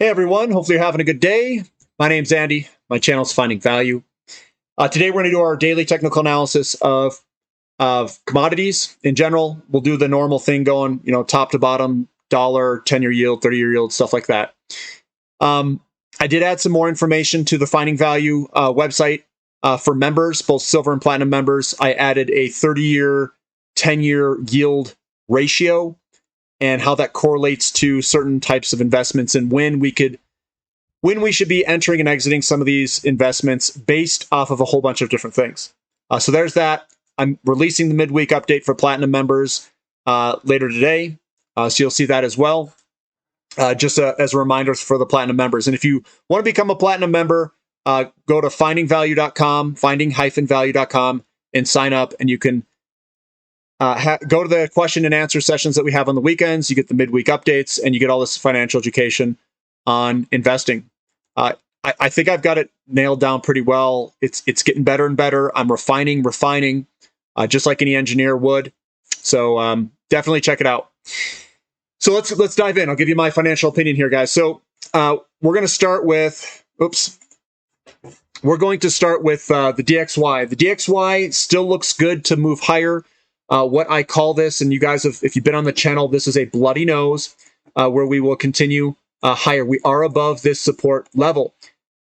Hey everyone, hopefully you're having a good day. My name's Andy. My channel's Finding Value. Today we're going to do our daily technical analysis of commodities in general. We'll do the normal thing going, top to bottom, dollar, 10-year yield, 30-year yield, stuff like that. I did add some more information to the Finding Value website for members, both silver and platinum members. I added a 30-year, 10-year yield ratio and how that correlates to certain types of investments and when we should be entering and exiting some of these investments based off of a whole bunch of different things. So there's that. I'm releasing the midweek update for platinum members later today. So you'll see that as well. Just as a reminder for the platinum members. And if you want to become a platinum member, go to findingvalue.com, finding-value.com, and sign up, and you can go to the question and answer sessions that we have on the weekends. You get the midweek updates, and you get all this financial education on investing. I think I've got it nailed down pretty well. It's getting better and better. I'm refining, just like any engineer would. So definitely check it out. So let's dive in. I'll give you my financial opinion here, guys. So we're going to start with, we're going to start with the DXY. The DXY still looks good to move higher. What I call this, and you guys, if you've been on the channel, this is a bloody nose where we will continue higher. We are above this support level.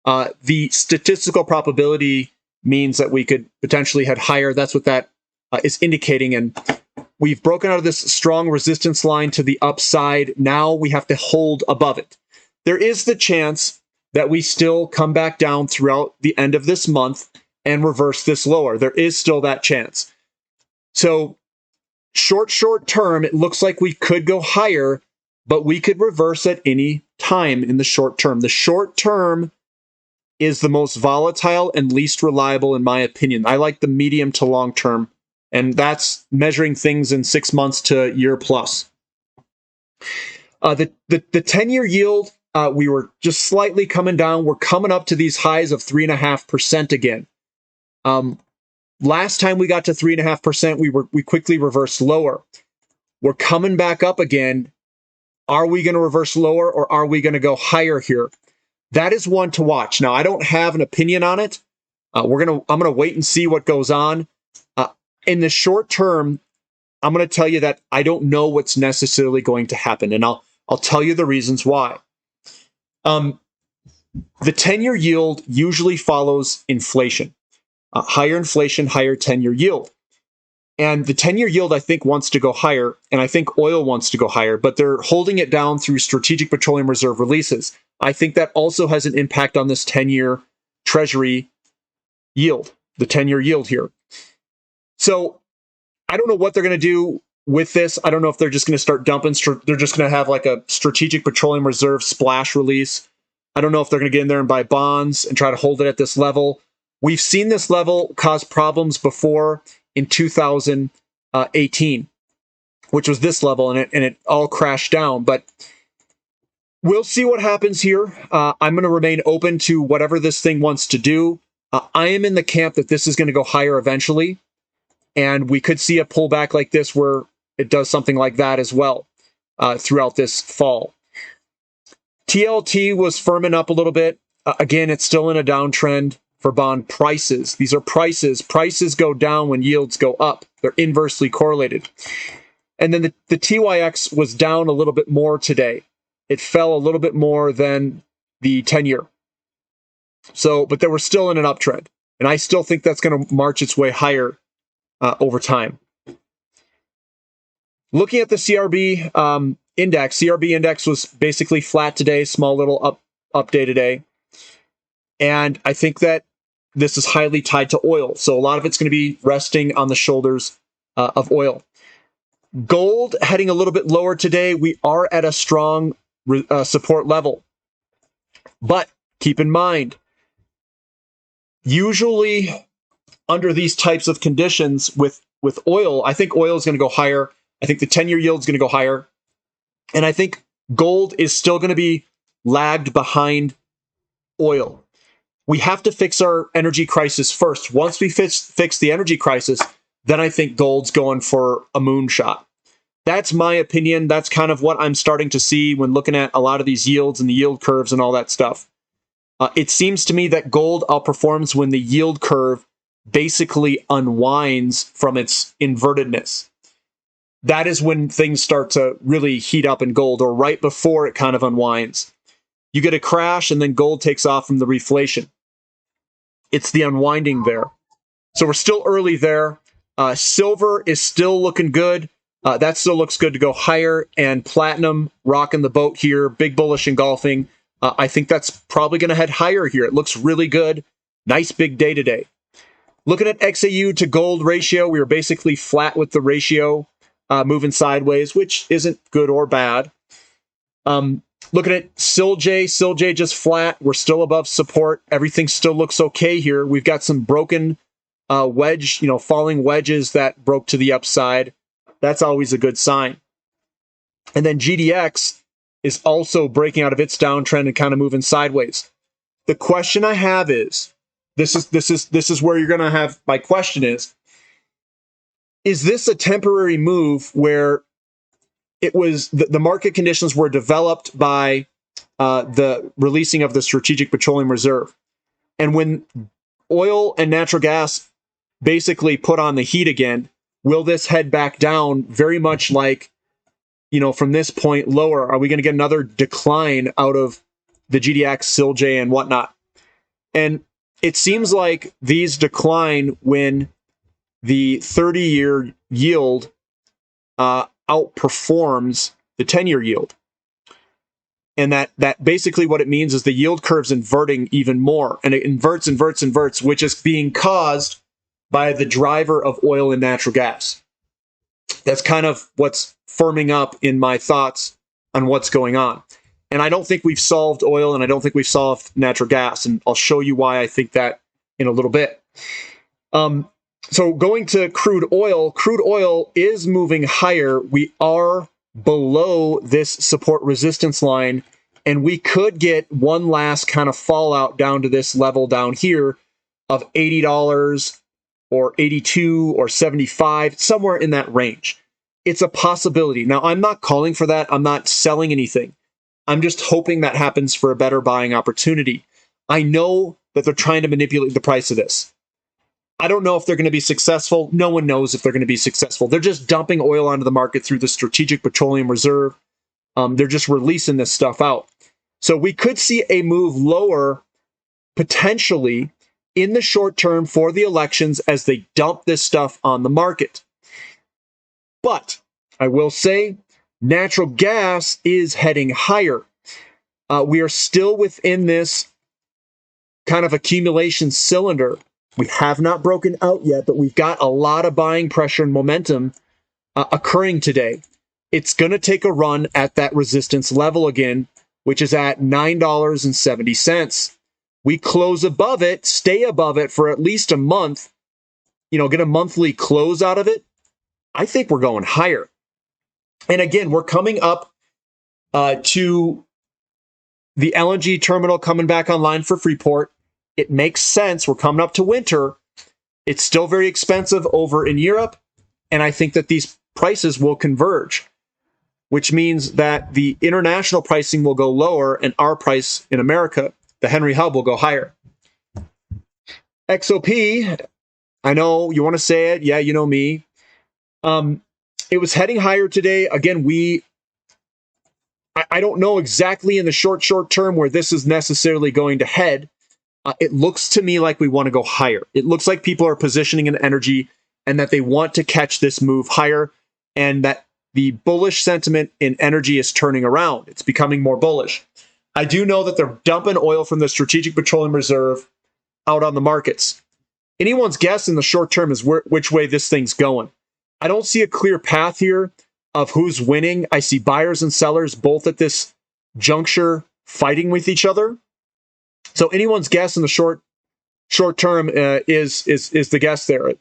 The statistical probability means that we could potentially head higher. That's what that is indicating. And we've broken out of this strong resistance line to the upside. Now we have to hold above it. There is the chance that we still come back down throughout the end of this month and reverse this lower. There is still that chance. So short term, it looks like we could go higher, but we could reverse at any time in the short term. The short term is the most volatile and least reliable, in my opinion. I like the medium to long term, and that's measuring things in 6 months to a year plus. The 10-year yield, we were just slightly coming down. We're coming up to these highs of 3.5% again. Last time we got to 3.5%, we quickly reversed lower. We're coming back up again. Are we going to reverse lower, or are we going to go higher here? That is one to watch. Now, I don't have an opinion on it. I'm going to wait and see what goes on. In the short term, I'm going to tell you that I don't know what's necessarily going to happen, and I'll tell you the reasons why. The 10-year yield usually follows inflation. Higher inflation, higher 10-year yield. And the 10-year yield, I think, wants to go higher, and I think oil wants to go higher, but they're holding it down through strategic petroleum reserve releases. I think that also has an impact on this 10-year treasury yield, the 10-year yield here. So I don't know what they're going to do with this. I don't know if they're just going to start dumping. They're just going to have like a strategic petroleum reserve splash release. I don't know if they're going to get in there and buy bonds and try to hold it at this level. We've seen this level cause problems before in 2018, which was this level, and it all crashed down. But we'll see what happens here. I'm going to remain open to whatever this thing wants to do. I am in the camp that this is going to go higher eventually, and we could see a pullback like this where it does something like that as well throughout this fall. TLT was firming up a little bit. Again, it's still in a downtrend. For bond prices. These are prices. Prices go down when yields go up. They're inversely correlated. And then the TYX was down a little bit more today. It fell a little bit more than the 10-year. So, but they were still in an uptrend. And I still think that's going to march its way higher over time. Looking at the CRB index, CRB index was basically flat today, small little update today. And I think that this is highly tied to oil. So a lot of it's going to be resting on the shoulders of oil. Gold heading a little bit lower today. We are at a strong support level. But keep in mind, usually under these types of conditions with oil, I think oil is going to go higher. I think the 10-year yield is going to go higher. And I think gold is still going to be lagged behind oil. We have to fix our energy crisis first. Once we fix the energy crisis, then I think gold's going for a moonshot. That's my opinion. That's kind of what I'm starting to see when looking at a lot of these yields and the yield curves and all that stuff. It seems to me that gold outperforms when the yield curve basically unwinds from its invertedness. That is when things start to really heat up in gold, or right before it kind of unwinds. You get a crash and then gold takes off from the reflation. It's the unwinding there. So we're still early there. Silver is still looking good. That still looks good to go higher. And platinum rocking the boat here. Big bullish engulfing. I think that's probably going to head higher here. It looks really good. Nice big day today. Looking at XAU to gold ratio, we were basically flat with the ratio, moving sideways, which isn't good or bad. Looking at SILJ just flat. We're still above support. Everything still looks okay here. We've got some broken wedge, falling wedges that broke to the upside. That's always a good sign. And then GDX is also breaking out of its downtrend and kind of moving sideways. The question I have is, this is where you're going to have my question is this a temporary move where it was the market conditions were developed by the releasing of the Strategic Petroleum Reserve, and when oil and natural gas basically put on the heat again, will this head back down very much like, from this point lower? Are we going to get another decline out of the GDX, SILJ, and whatnot? And it seems like these decline when the 30-year yield outperforms the 10-year yield. And that basically what it means is the yield curve's inverting even more. And it inverts, which is being caused by the driver of oil and natural gas. That's kind of what's firming up in my thoughts on what's going on. And I don't think we've solved oil, and I don't think we've solved natural gas. And I'll show you why I think that in a little bit. So going to crude oil is moving higher. We are below this support resistance line, and we could get one last kind of fallout down to this level down here of $80 or 82 or 75, somewhere in that range. It's a possibility. Now, I'm not calling for that. I'm not selling anything. I'm just hoping that happens for a better buying opportunity. I know that they're trying to manipulate the price of this. I don't know if they're going to be successful. No one knows if they're going to be successful. They're just dumping oil onto the market through the Strategic Petroleum Reserve. They're just releasing this stuff out. So we could see a move lower potentially in the short term for the elections as they dump this stuff on the market. But I will say natural gas is heading higher. We are still within this kind of accumulation cylinder. We have not broken out yet, but we've got a lot of buying pressure and momentum occurring today. It's going to take a run at that resistance level again, which is at $9.70. We close above it, stay above it for at least a month, get a monthly close out of it. I think we're going higher. And again, we're coming up to the LNG terminal coming back online for Freeport. It makes sense. We're coming up to winter. It's still very expensive over in Europe. And I think that these prices will converge, which means that the international pricing will go lower and our price in America, the Henry Hub, will go higher. XOP, I know you want to say it. Yeah, you know me. It was heading higher today. Again, I don't know exactly in the short term where this is necessarily going to head. It looks to me like we want to go higher. It looks like people are positioning in energy and that they want to catch this move higher, and that the bullish sentiment in energy is turning around. It's becoming more bullish. I do know that they're dumping oil from the Strategic Petroleum Reserve out on the markets. Anyone's guess in the short term is which way this thing's going. I don't see a clear path here of who's winning. I see buyers and sellers both at this juncture fighting with each other. So anyone's guess in the short term is the guess there.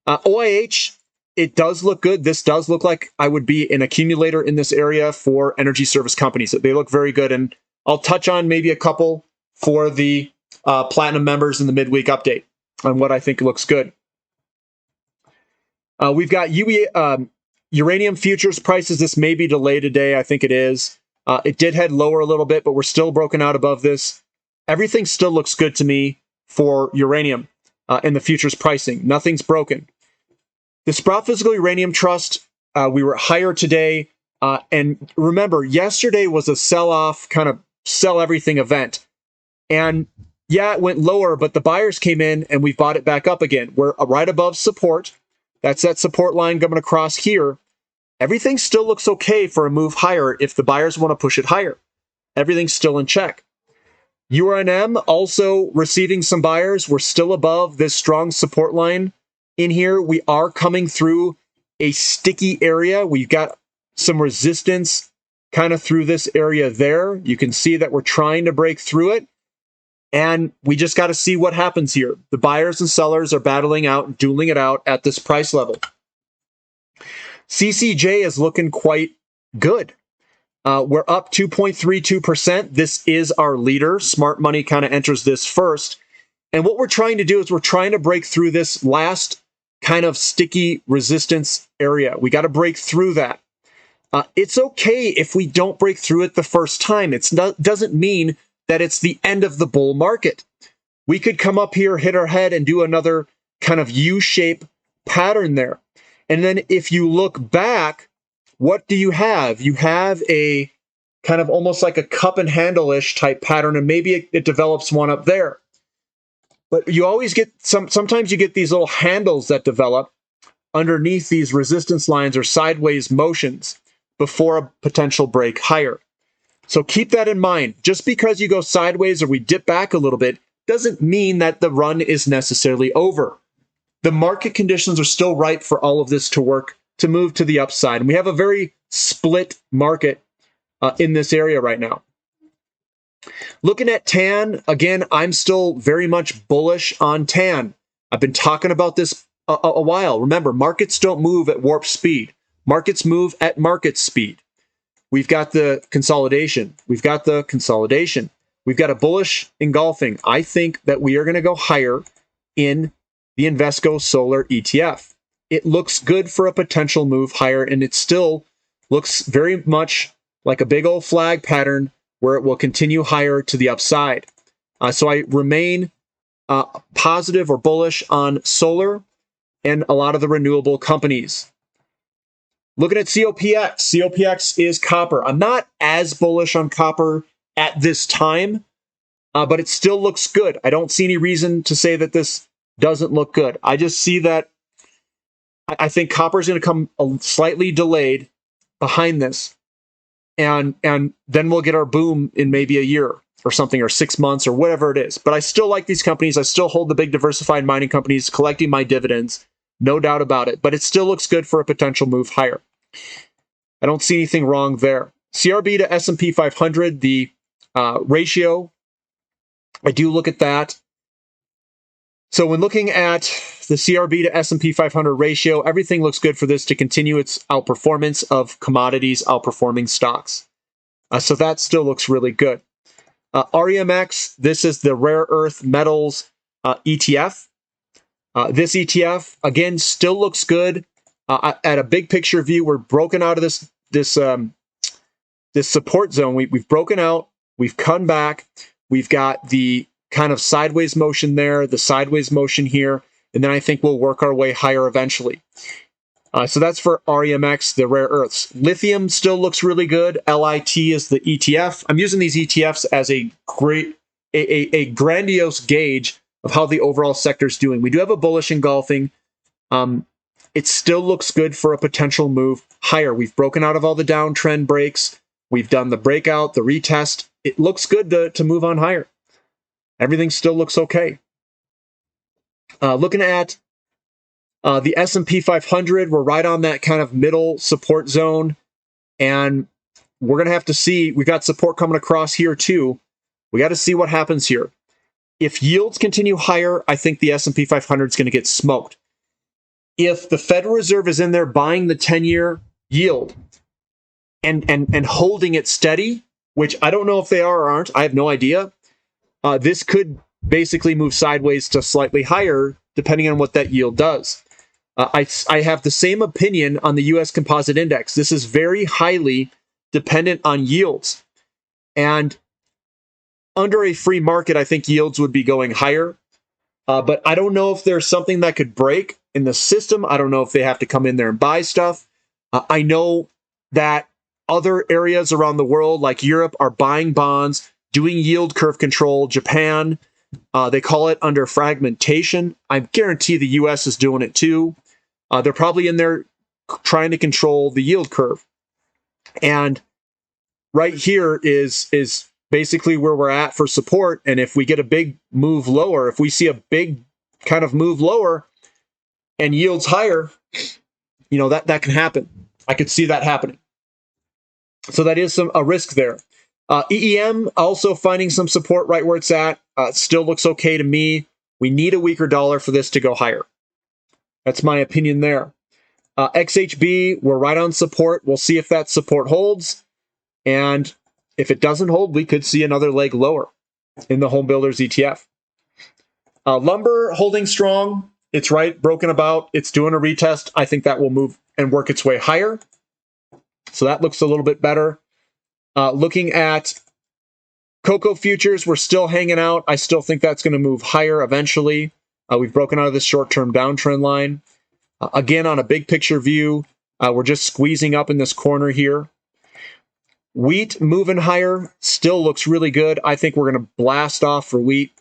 OIH, it does look good. This does look like I would be an accumulator in this area for energy service companies. They look very good, and I'll touch on maybe a couple for the platinum members in the midweek update on what I think looks good. We've got Uranium futures prices, this may be delayed today. I think it is. It did head lower a little bit, but we're still broken out above this. Everything still looks good to me for uranium in the futures pricing. Nothing's broken. The Sprott Physical Uranium Trust, we were higher today. And remember, yesterday was a sell-off, kind of sell everything event. And yeah, it went lower, but the buyers came in and we've bought it back up again. We're right above support. That's that support line coming across here. Everything still looks okay for a move higher if the buyers want to push it higher. Everything's still in check. URNM also receiving some buyers. We're still above this strong support line in here. We are coming through a sticky area. We've got some resistance kind of through this area there. You can see that we're trying to break through it. And we just got to see what happens here. The buyers and sellers are battling out, dueling it out at this price level. CCJ is looking quite good. We're up 2.32%. This is our leader. Smart Money kind of enters this first. And what we're trying to do is we're trying to break through this last kind of sticky resistance area. We got to break through that. It's okay if we don't break through it the first time. It doesn't mean that it's the end of the bull market. We could come up here, hit our head, and do another kind of U-shape pattern there. And then if you look back, what do you have? You have a kind of almost like a cup and handle-ish type pattern, and maybe it develops one up there. But you always get, sometimes you get these little handles that develop underneath these resistance lines or sideways motions before a potential break higher. So keep that in mind. Just because you go sideways or we dip back a little bit doesn't mean that the run is necessarily over. The market conditions are still ripe for all of this to work, to move to the upside. And we have a very split market in this area right now. Looking at TAN, again, I'm still very much bullish on TAN. I've been talking about this a while. Remember, markets don't move at warp speed. Markets move at market speed. We've got the consolidation. We've got the consolidation. We've got a bullish engulfing. I think that we are going to go higher in the Invesco Solar ETF. It looks good for a potential move higher, and it still looks very much like a big old flag pattern where it will continue higher to the upside. So I remain positive or bullish on solar and a lot of the renewable companies. Looking at COPX. COPX is copper. I'm not as bullish on copper at this time, but it still looks good. I don't see any reason to say that this doesn't look good. I just see that I think copper is going to come slightly delayed behind this. And then we'll get our boom in maybe a year or something, or 6 months, or whatever it is. But I still like these companies. I still hold the big diversified mining companies, collecting my dividends. No doubt about it. But it still looks good for a potential move higher. I don't see anything wrong there. CRB to S&P 500, the ratio, I do look at that. So when looking at the CRB to S&P 500 ratio, everything looks good for this to continue its outperformance of commodities outperforming stocks. So that still looks really good. REMX, this is the rare earth metals ETF. This ETF, again, still looks good. At a big picture view, we're broken out of this support zone. We've broken out. We've come back. We've got the kind of sideways motion there, the sideways motion here, and then I think we'll work our way higher eventually. So that's for REMX, the rare earths. Lithium still looks really good. LIT is the ETF. I'm using these ETFs as a grandiose gauge of how the overall sector is doing. We do have a bullish engulfing. It still looks good for a potential move higher. We've broken out of all the downtrend breaks. We've done the breakout, the retest. It looks good to move on higher. Everything still looks okay. Looking at the S&P 500, we're right on that kind of middle support zone. And we're going to have to see. We've got support coming across here too. We got to see what happens here. If yields continue higher, I think the S&P 500 is going to get smoked. If the Federal Reserve is in there buying the 10-year yield and holding it steady, which I don't know if they are or aren't, I have no idea, this could basically move sideways to slightly higher, depending on what that yield does. I have the same opinion on the U.S. Composite Index. This is very highly dependent on yields. And under a free market, I think yields would be going higher. But I don't know if there's something that could break in the system. I don't know if they have to come in there and buy stuff. I know that other areas around the world, like Europe, are buying bonds, doing yield curve control. Japan, they call it under fragmentation. I guarantee the U.S. is doing it too. They're probably in there trying to control the yield curve. And right here is basically where we're at for support. And if we get a big move lower, if we see a big kind of move lower and yields higher, you know, that can happen. I could see that happening. So that is a risk there. EEM also finding some support right where it's at. Still looks okay to me. We need a weaker dollar for this to go higher. That's my opinion there. XHB, we're right on support. We'll see if that support holds. And if it doesn't hold, we could see another leg lower in the Home Builders ETF. Lumber holding strong. It's right, broken about. It's doing a retest. I think that will move and work its way higher. So that looks a little bit better. Looking at cocoa futures, we're still hanging out. I still think that's going to move higher eventually. We've broken out of this short-term downtrend line. Again, on a big picture view, we're just squeezing up in this corner here. Wheat moving higher still looks really good. I think we're going to blast off for wheat.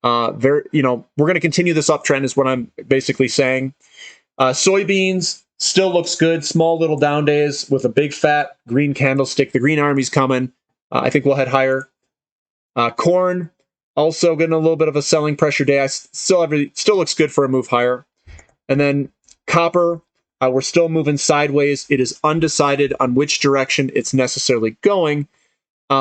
We're going to continue this uptrend is what I'm basically saying. Soybeans still looks good. Small little down days with a big fat green candlestick. The green army's coming. I think we'll head higher. Corn also getting a little bit of a selling pressure day. Still looks good for a move higher. And then copper, we're still moving sideways. It is undecided on which direction it's necessarily going.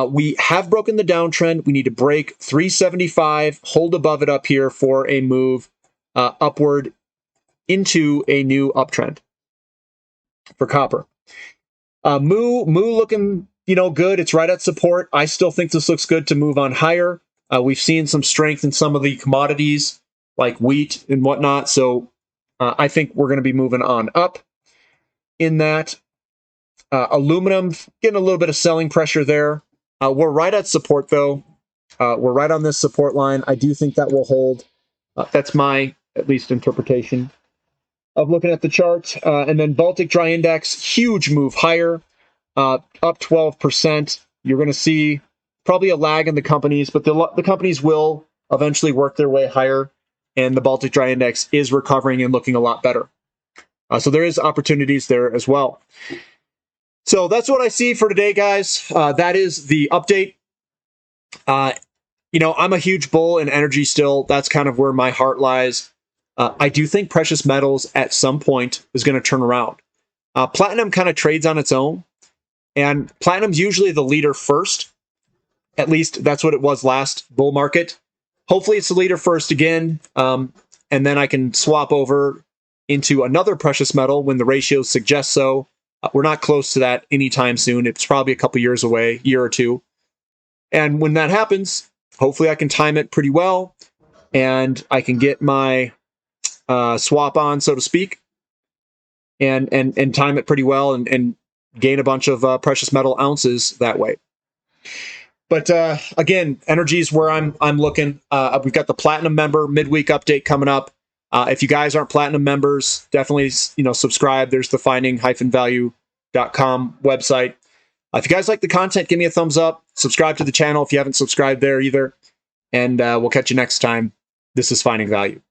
We have broken the downtrend. We need to break 375, hold above it up here for a move upward into a new uptrend for copper. Moo looking, good. It's right at support. I still think this looks good to move on higher. We've seen some strength in some of the commodities like wheat and whatnot. So I think we're going to be moving on up in that. Aluminum, getting a little bit of selling pressure there. We're right at support, though. We're right on this support line. I do think that will hold. That's my, at least, interpretation of looking at the chart. And then Baltic Dry Index, huge move higher, up 12%. You're going to see probably a lag in the companies, but the companies will eventually work their way higher, and the Baltic Dry Index is recovering and looking a lot better. So there is opportunities there as well. So that's what I see for today, guys. That is the update. I'm a huge bull in energy still. That's kind of where my heart lies. I do think precious metals at some point is going to turn around. Platinum kind of trades on its own, and platinum's usually the leader first. At least that's what it was last bull market. Hopefully it's the leader first again, and then I can swap over into another precious metal when the ratios suggest so. We're not close to that anytime soon. It's probably a couple years away, year or two. And when that happens, hopefully I can time it pretty well, and I can get my swap on, so to speak, and time it pretty well and gain a bunch of precious metal ounces that way. But again, energy is where I'm looking. We've got the platinum member midweek update coming up. If you guys aren't platinum members, definitely subscribe. There's the findingvalue.com website. If you guys like the content, give me a thumbs up. Subscribe to the channel if you haven't subscribed there either. And we'll catch you next time. This is Finding Value.